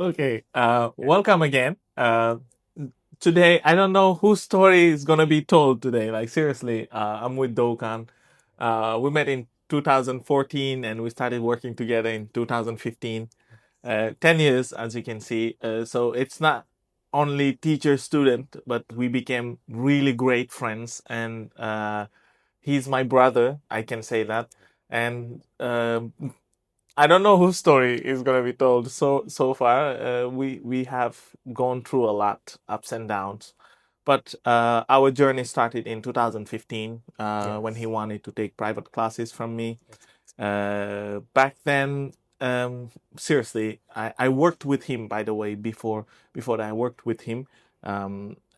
Okay, welcome again. Today, I don't know whose story is gonna be told today. Like seriously, I'm with Dokan. We met in 2014 and we started working together in 2015. 10 years, as you can see. So it's not only teacher student, but we became really great friends. And he's my brother, I can say that. And I don't know whose story is gonna be told. So far, we have gone through a lot, ups and downs. But our journey started in 2015 when he Yes. wanted to take private classes from me. Back then, seriously, I worked with him. By the way, before that, I worked with him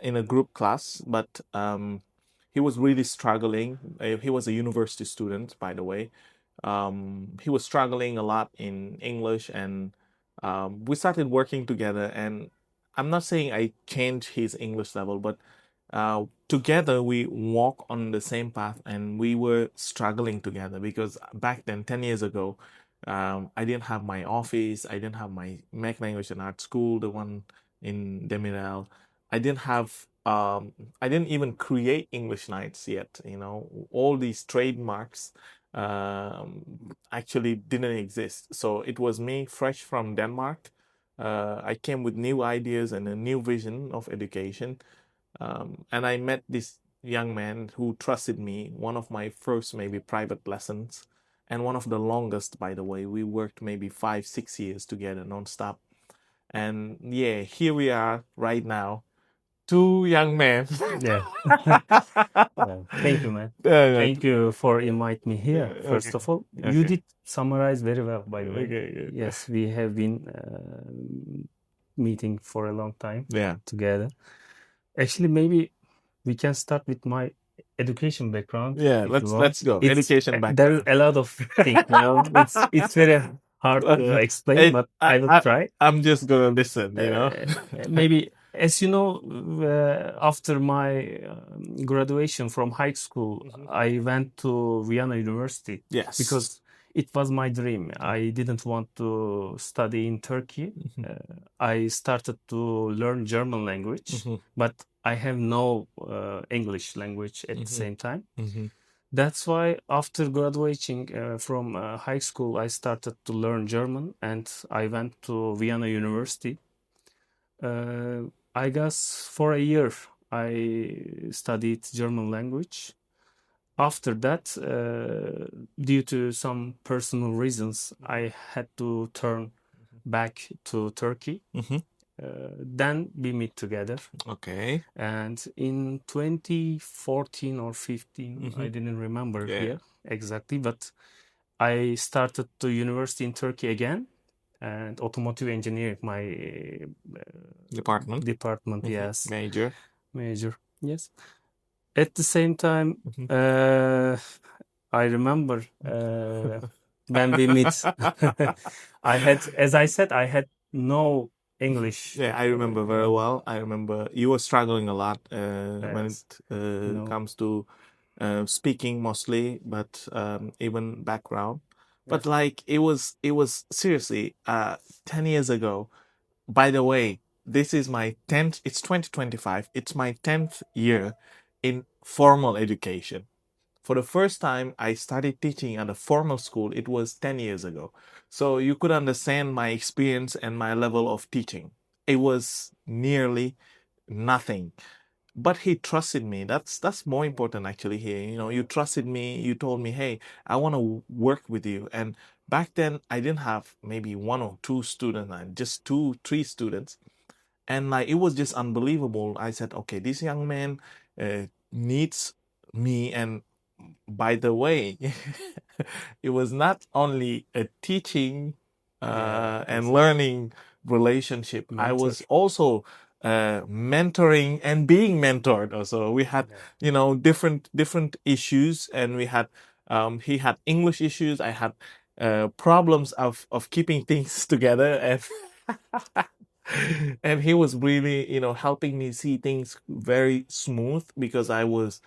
in a group class, but he was really struggling. He was a university student, by the way. He was struggling a lot in English, and we started working together. And I'm not saying I changed his English level, but together we walk on the same path, and we were struggling together because back then, 10 years ago, I didn't have my office. I didn't have my Mac Language and Art School, the one in Demirel. I didn't have. I didn't even create English Nights yet. You know, all these trademarks actually didn't exist. So it was me, fresh from Denmark. I came with new ideas and a new vision of education. And I met this young man who trusted me, one of my first maybe private lessons, and one of the longest, by the way. We worked maybe 5, 6 years together nonstop. And yeah, here we are right now, two young men. Yeah. Thank you, man. Uh, Thank you for inviting me here. okay. First of all, you Okay. did summarize very well, by the way. Okay. Good. Yes, we have been meeting for a long time Yeah. together. Actually, maybe we can start with my education background Yeah. if you want. Let's go. It's Education there's background. a lot of things, it's very hard to explain, but I will try. I'm just gonna listen. You know. Maybe as you know, after my graduation from high school, Mhm. I went to Vienna University Yes. because it was my dream. I didn't want to study in Turkey. Mhm. I started to learn German language, Mhm. but I have no English language at the Mhm. same time. Mhm. That's why after graduating from high school, I started to learn German and I went to Vienna University. I guess for a year I studied German language. After that, due to some personal reasons, I had to turn back to Turkey. Mhm. Then we meet together. Okay. And in 2014 or 15, I Mhm. didn't remember Yeah. here exactly, but I started to university in Turkey again and automotive engineering, my Department. department, Mhm. yes, Major. major, yes. At the same time, Mhm. I remember when we meet, I had, as I said, I had no English. Yeah, I remember very well. I remember you were struggling a lot when Yes, it no, comes to speaking mostly, but even background. But yes, like it was seriously 10 years ago. By the way, this is my 10th. It's 2025. It's my 10th year in formal education. For the first time I started teaching at a formal school, it was 10 years ago. So you could understand my experience and my level of teaching. It was nearly nothing. But he trusted me. That's more important actually here. You know, you trusted me, you told me, "Hey, I want to work with you." And back then I didn't have maybe one or two students, just two, three students. And like it was just unbelievable. I said, "Okay, this young man needs me." And by the way, it was not only a teaching yeah, and exactly. learning relationship. I Mentor. was also mentoring and being mentored. Also, we had Yeah. different issues, and we had he had English issues. I had problems of keeping things together, and and he was really helping me see things very smooth because I was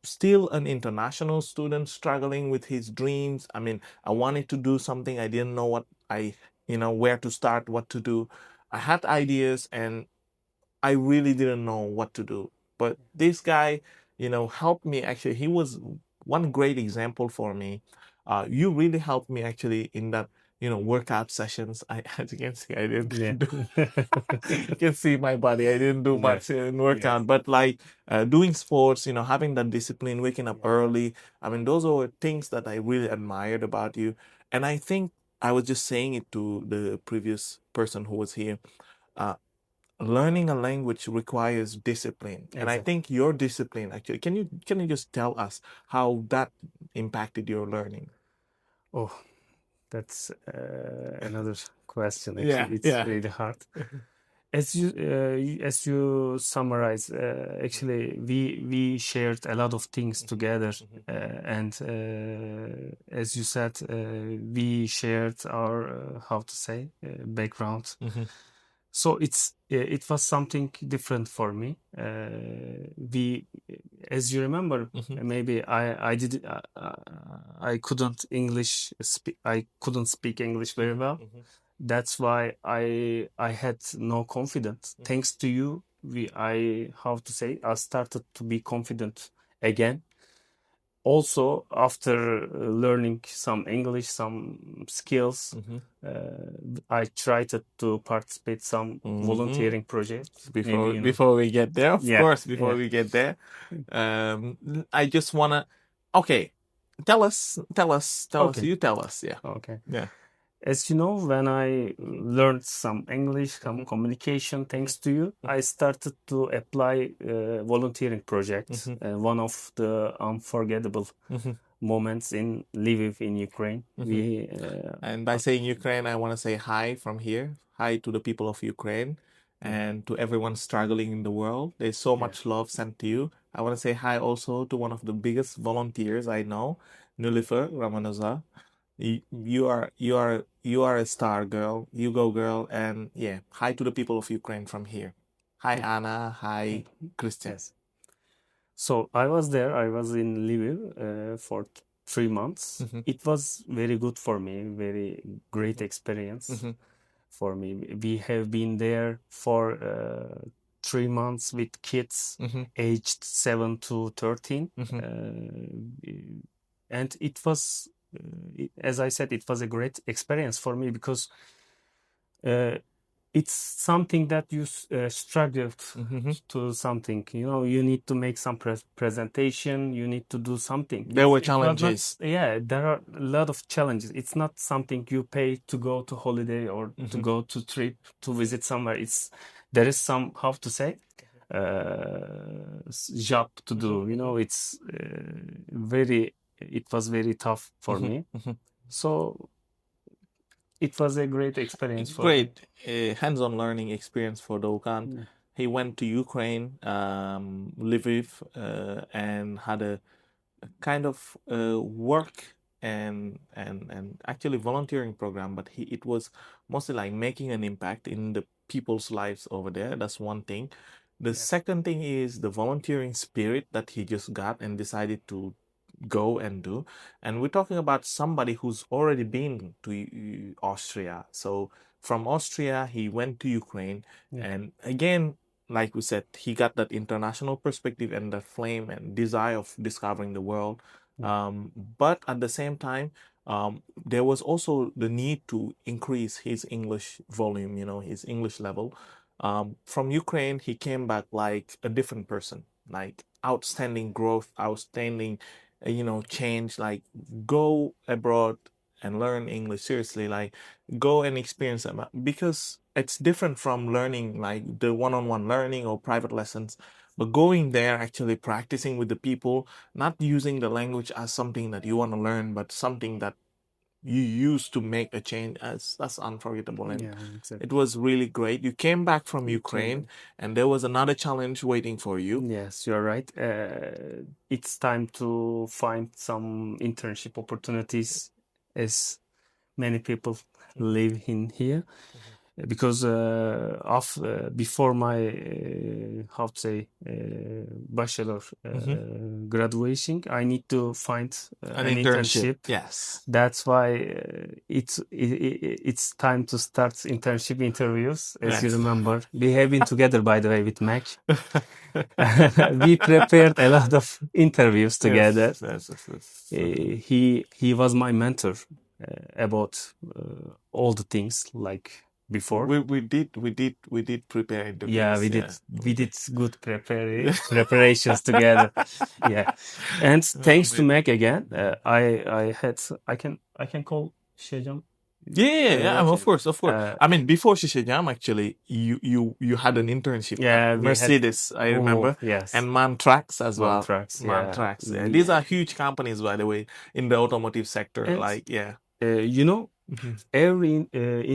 Still an international student struggling with his dreams. I mean, I wanted to do something. I didn't know what where to start, what to do. I had ideas and I really didn't know what to do. But this guy, helped me actually. He was one great example for me. You really helped me actually in that, workout sessions. As you can see, I didn't Yeah. do, you can see my body. I didn't do Yeah. much in Yes. workout, but like doing sports, having that discipline, waking up Yeah. early. I mean, those are things that I really admired about you. And I think I was just saying it to the previous person who was here. Uh, Learning a language requires discipline, and I Exactly. think your discipline actually. Can you just tell us how that impacted your learning? Oh, that's another question. Yeah, Actually, it's yeah. really hard. As you summarize, actually, we shared a lot of things together, and as you said, we shared our how to say background. Mm-hmm. So it was something different for me. We, as you remember, Mm-hmm. maybe I couldn't I couldn't speak English very well. Mm-hmm. That's why I had no confidence. Thanks to you, I how to say I started to be confident again. Also, after learning some English, some skills, Mm-hmm. I tried to participate some Mm-hmm. volunteering projects. Maybe Before you know. before we get there, of Yeah, course, before yeah. we get there, I just wanna. Okay, tell us. Okay, You tell us. Yeah, okay. yeah. As you know, when I learned some English, some Mm-hmm. communication, Mm-hmm. thanks to you, I started to apply volunteering projects. Mm-hmm. One of the unforgettable Mm-hmm. moments in Lviv in Ukraine. Mm-hmm. We, And by saying Ukraine, I want to say hi from here. Hi to the people of Ukraine yeah, and to everyone struggling in the world. There's so yeah, much love sent to you. I want to say hi also to one of the biggest volunteers I know, Nulifer Ramanaza. You are a star girl. You go girl. And yeah, hi to the people of Ukraine from here. Hi yeah. Anna. Hi Mhm. Christian. Yes. So I was there. I was in Lviv for 3 months. Mm-hmm. It was very good for me. Very great experience Mm-hmm. for me. We have been there for 3 months with kids Mm-hmm. aged 7 to 13, Mm-hmm. and it was, as I said, it was a great experience for me because uh, it's something that you struggled Mm-hmm. to something. You know, you need to make some presentation. You need to do something. There were It was not. challenges. Yeah, there are a lot of challenges. It's not something you pay to go to holiday or to Mm-hmm. go to trip to visit somewhere. It's there is some how to say job to do. You know, it's very. It was very tough for Mm-hmm. me. Mm-hmm. So it was a great experience for me. Great hands-on learning experience for Doukan. Yeah. He went to Ukraine, Lviv, and had a kind of work and actually volunteering program. But it was mostly like making an impact in the people's lives over there. That's one thing. The Yes. second thing is the volunteering spirit that he just got and decided to go and do. And we're talking about somebody who's already been to Austria. So from Austria, he went to Ukraine. Yeah. And again, like we said, he got that international perspective and that flame and desire of discovering the world. Yeah. But at the same time, there was also the need to increase his English volume, his English level. From Ukraine, he came back like a different person, like outstanding growth, outstanding change. Like go abroad and learn English seriously, like go and experience them, because it's different from learning like the one-on-one learning or private lessons, but going there actually practicing with the people, not using the language as something that you want to learn, but something that you use to make a change. As that's unforgettable, and Yeah, it exactly. was really great. You came back from You came Ukraine back. and there was another challenge waiting for you. Yes, you're right. It's time to find some internship opportunities as many people live in here. because before my how to say bachelor graduation, I need to find An an internship. internship. Yes. That's why it's time to start internship interviews. As you Yes. remember, we have been together, by the way, with Mac. We prepared a lot of interviews together. Yes. He was my mentor about all the things like before. We did prepare interviews. Yeah, we Yeah. did good preparations together. Yeah, and thanks to Amazing. Mac again, I can call Shejam. Yeah, of course. Uh, I mean, before Shisha Jam, actually, you had an internship at yeah, we had Mercedes, I remember, yes, and Mantrax as well. Mantrax. Yeah, Mantrax. Yeah. These are huge companies, by the way, in the automotive sector. and Like, yeah. you know, Mhm. every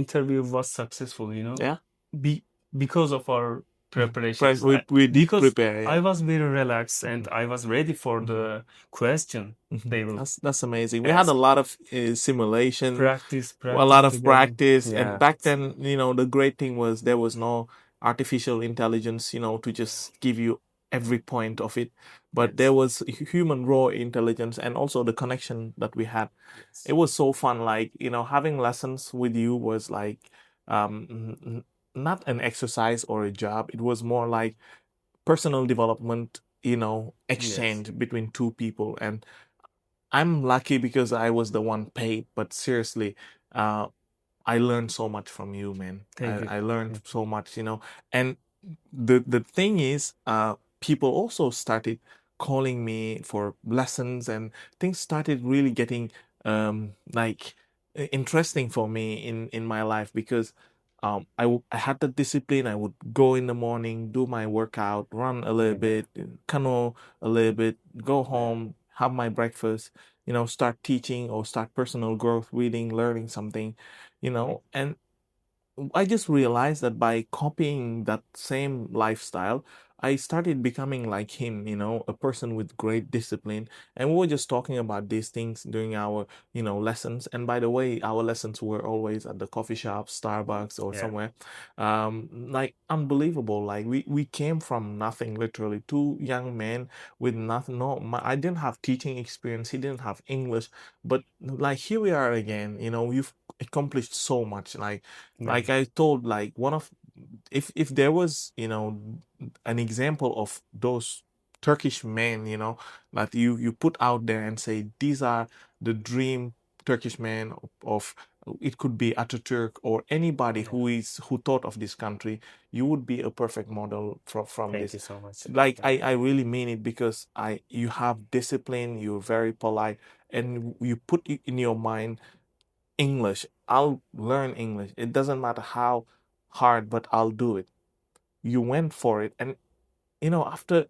interview was successful. Yeah. Be, because of our preparations. We did Because prepare. Yeah. I was very relaxed and I was ready for the question they will That's amazing. We had a ask. lot of simulation, Practice a lot of together. practice, Yeah. and back then, the great thing was there was no artificial intelligence, to just give you every point of it, but there was human raw intelligence and also the connection that we had. It was so fun. Like, having lessons with you was like not an exercise or a job. It was more like personal development, exchange between two people. And I'm lucky because I was the one paid, but seriously, uh, I learned so much from you, man. Thank you. I learned so much, and the thing is, people also started calling me for lessons, and things started really getting like interesting for me in my life because I had the discipline. I would go in the morning, do my workout, run a little bit, canoe a little bit, go home, have my breakfast, start teaching or start personal growth, reading, learning something, and I just realized that by copying that same lifestyle, I started becoming like him, a person with great discipline. And we were just talking about these things during our, lessons. And by the way, our lessons were always at the coffee shop, Starbucks, or somewhere. Like unbelievable. Like we came from nothing, literally. Two young men with nothing. No, I didn't have teaching experience. He didn't have English. But like here we are again, you've accomplished so much. Like I told, like one of, if there was, an example of those Turkish men, that you put out there and say these are the dream Turkish men of, it could be Ataturk or anybody who thought of this country, you would be a perfect model from Thank this. you so much. Like I really mean it because you have discipline, you're very polite, and you put it in your mind English. I'll learn English. It doesn't matter how hard, but I'll do it. You went for it. And, after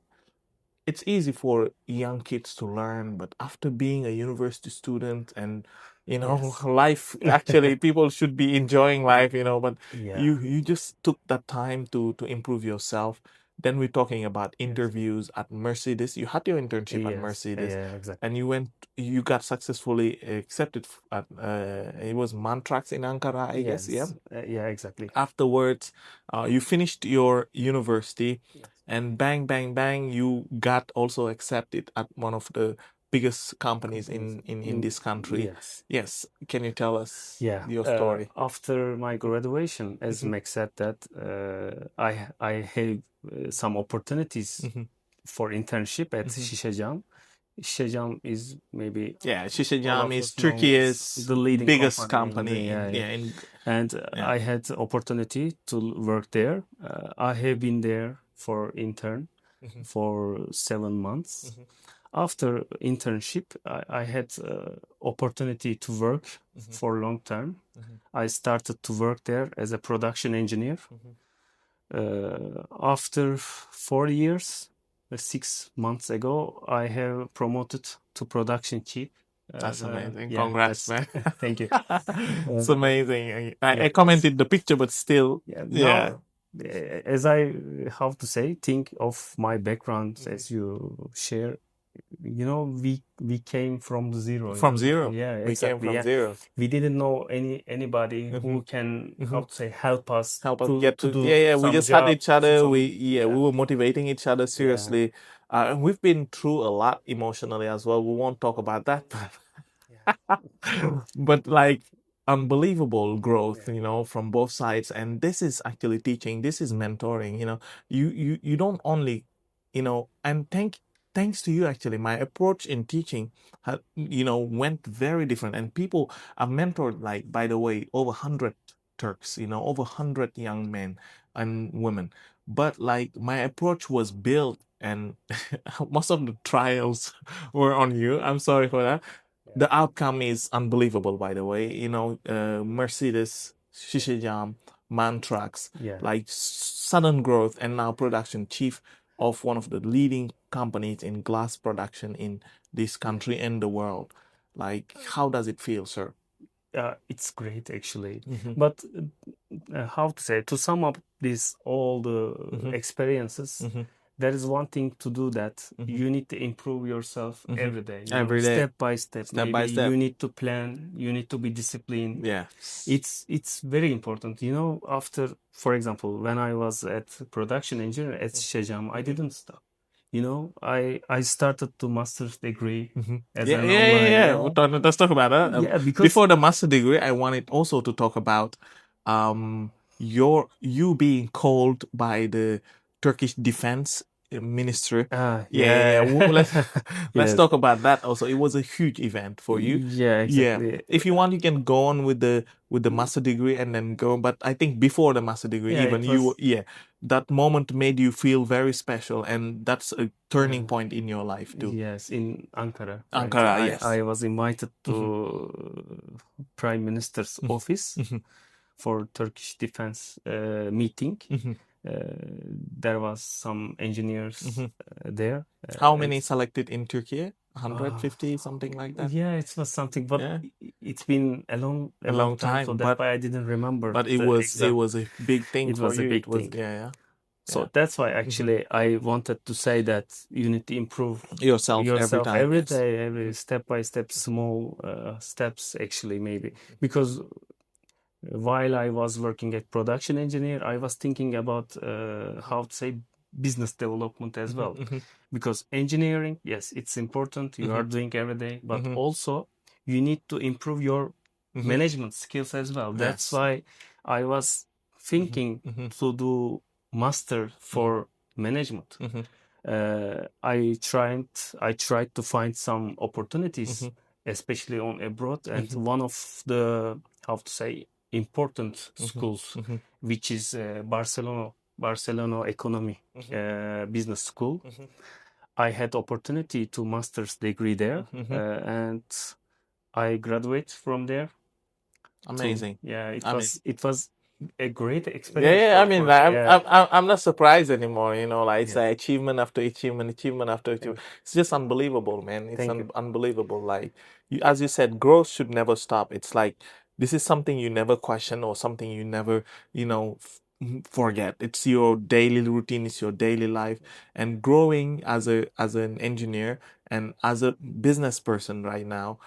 it's easy for young kids to learn, but after being a university student and, life, actually, people should be enjoying life, but you just took that time to improve yourself. Then we're talking about interviews at Mercedes. You had your internship at Mercedes, Exactly. and you got successfully accepted at it was Mantrax in Ankara, I guess. Yeah. Yeah, exactly. Afterwards, you finished your university, and bang, bang, bang, you got also accepted at one of the biggest companies in this country. Yes. Can you tell us your story? After my graduation, as Max said that I had some opportunities for internship at Şişecam. Şişecam is maybe Şişecam is us know Turkey's the leading biggest company. company. And I had opportunity to work there. I have been there for intern for 7 months. After internship, I had opportunity to work for long term. I started to work there as a production engineer. After 4 years, 6 months ago, I have promoted to production chief. That's amazing. Yeah, Congrats, man. thank you. It's amazing. I commented the picture, but still, Now, as I how to say, think of my background as you share. we came from the zero. From zero. Yeah, We came exactly. from Yeah, zero. we didn't know anybody Hmm. who can, how Hmm. to say, help us Help us to get to to, yeah, do yeah, we some just had job, each other. We, some, yeah, we yeah, were motivating each other yeah, seriously. And we've been through a lot emotionally as well. We won't talk about that, yeah, but like unbelievable growth, yeah, from both sides. And this is actually teaching, this is mentoring. You don't only, and thanks to you, actually, my approach in teaching had, went very different. And people, I've mentored, like, by the way, over 100 Turks, over 100 young men and women. But like my approach was built, and most of the trials were on you. I'm sorry for that. yeah, The outcome is unbelievable, by the way. Mercedes, Shishijam, Mantrax, yeah. like sudden growth, and now production chief of one of the leading companies in glass production in this Yeah. country and the world. Like, how does it feel, sir? It's great actually, Mm-hmm. but how to say, to sum up this all the Mm-hmm. experiences, Mm-hmm. there is one thing to do, that Mm-hmm. you need to improve yourself Mm-hmm. every day, Every day, step by step. step Maybe by step. you need to plan, you need to be disciplined. Yeah. It's very important, after, for example, when I was at production engineer at Şişecam, I Mm-hmm. didn't stop. I started to master's degree Hmm. as Yeah, an yeah, yeah, online, yeah. Let's talk about that. yeah, because Before the master degree, I wanted also to talk about you being called by the Turkish Defense Ministry. Yeah, yeah, yeah. yeah. Let's Yes, talk about that also. It was a huge event for you. yeah, Yeah. exactly. If you want, you can go on with the master degree and then go. But I think before the master degree, Yeah, even it you, was. yeah, that moment made you feel very special, and that's a turning uh, point in your life too. yes, in Ankara, right? Ankara, I yes. was invited Hmm. to Prime Minister's office Hmm. for Turkish defense meeting. Hmm. There was some engineers Hmm. there, How and many selected in Turkey? uh, 150, something like that. yeah, it was something, but Yeah, it's been a a long long time, so time, that's but why I didn't remember but it the was it exact. was a big thing It for was a you. It big was, thing. yeah, yeah, yeah. So that's why Hmm. actually I wanted to say that you need to improve Yourself every yourself time, every yes. day, every step by step, small steps actually, maybe. Because while I was working at production engineer, I was thinking about how to say business development as Hmm. well. Hmm. Because engineering, yes, it's important, you Hmm. are doing every day, but Hmm. also you need to improve your Hmm. management skills as well. That's Yes. why I was Hmm. thinking Hmm. to do master Hmm. for management. Hmm. I tried to find some opportunities, Hmm. especially on abroad, and Hmm. one of the, how to say, important Hmm. schools, Hmm. which is Barcelona Economy Hmm. Business School. Hmm. I had opportunity to master's degree there, Hmm. and I graduate from there. To Amazing. Yeah, it I mean, was it was a great yeah, experience yeah. I for mean, me. like, Yeah, I'm not surprised anymore. Like it's yes. like achievement after achievement, achievement after achievement. Thank It's just unbelievable, man. It's thank you. unbelievable. Like as you said, growth should never stop. It's like this is something you never question or something you never, forget. It's your daily routine. It's your daily life, and growing as an engineer and as a business person right now,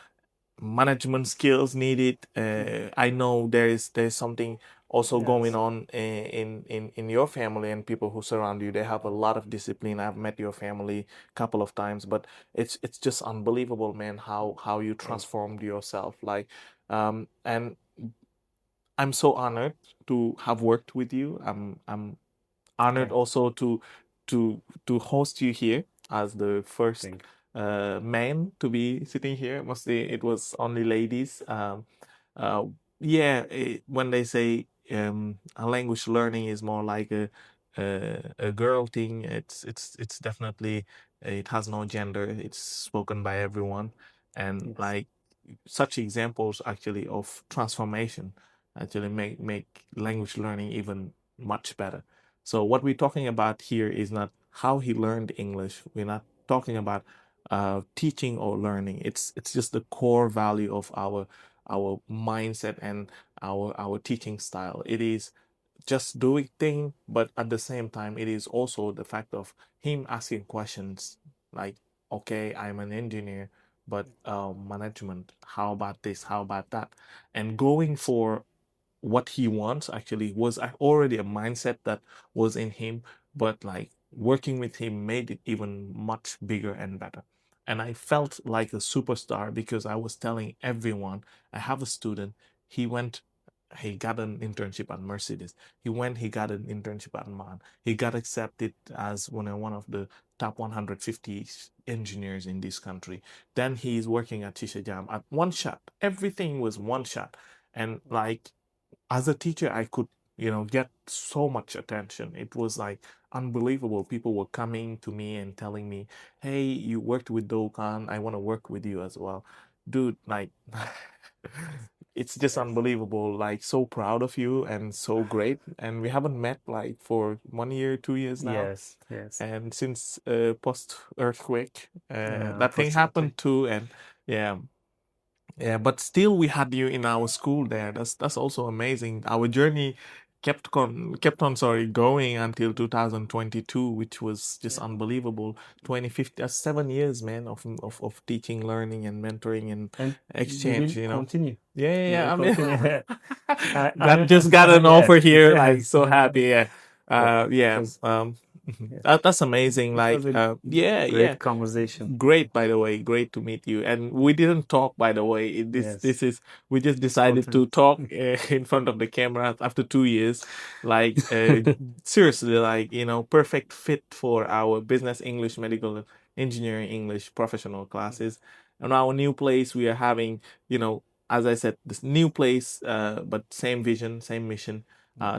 management skills needed. I know there's something also going Yes. on in your family and people who surround you. They have a lot of discipline. I've met your family a couple of times, but it's just unbelievable, man, how you Thank you. transformed yourself. Like, and I'm so honored to have worked with you. I'm honored Thank also to host you here as the first thank man to be sitting here. Mostly it was only ladies. Uh, yeah, when they say a language learning is more like a girl thing, it's definitely, it has no gender. It's spoken by everyone, and Yes. like such examples actually of transformation actually make language learning even much better. So what we're talking about here is not how he learned English. We're not talking about teaching or learning. It's just the core value of our mindset and our teaching style. It is just doing thing, but at the same time, it is also the fact of him asking questions like okay, I'm an engineer, but management, how about this? How about that? And going for what he wants actually was already a mindset that was in him, but like working with him made it even much bigger and better. And I felt like a superstar because I was telling everyone, I have a student, he went, he got an internship at Mercedes. He got an internship at MAN. He got accepted as one of the top 150 engineers in this country. Then he's working at Tisha Jam at one shot. Everything was one shot. And like as a teacher, I could, get so much attention. It was like unbelievable. People were coming to me and telling me, "Hey, you worked with Dokan. I want to work with you as well." Dude, like, it's just Yes. unbelievable. Like, so proud of you and so great. And we haven't met like for 1 year, 2 years now. Yes, yes. And since post earthquake, Yeah, that thing unfortunately. happened too. And yeah, yeah, but still we had you in our school there. That's also amazing. Our journey kept on, sorry, going until 2022, which was just Yeah. unbelievable. 2050, 7 years, man, of teaching, learning, and mentoring and And we will exchange, continue. Yeah, yeah, We will yeah. I mean, continue. got just got an Yes, offer here, like yes. so happy. Yeah, But it yeah. was, yeah, That's amazing. it was Like, a yeah, yeah. great conversation. Great, by the way. Great to meet you. And we didn't talk, by the way. Yes, We just decided to spontaneous. talk in front of the camera after 2 years. Like, seriously, like, perfect fit for our business English, medical engineering English professional classes. And our new place, we are having, as I said, this new place, but same vision, same mission.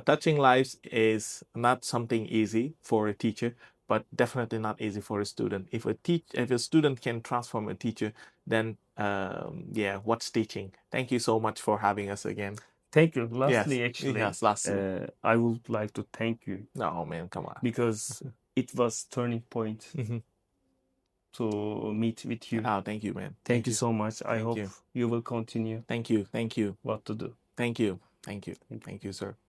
Touching lives is not something easy for a teacher, but definitely not easy for a student. If a student can transform a teacher, then yeah, what's teaching? Thank you so much for having us again. Thank you. Yes, Lastly, actually, yes. Lastly, I would like to thank you no man, come on. because it was turning point Mhm. to meet with you. Oh, thank you, man. Thank you You, so much. I thank hope you, you will continue thank you, thank you, what to do. thank you, thank you, Thank you. thank you, sir.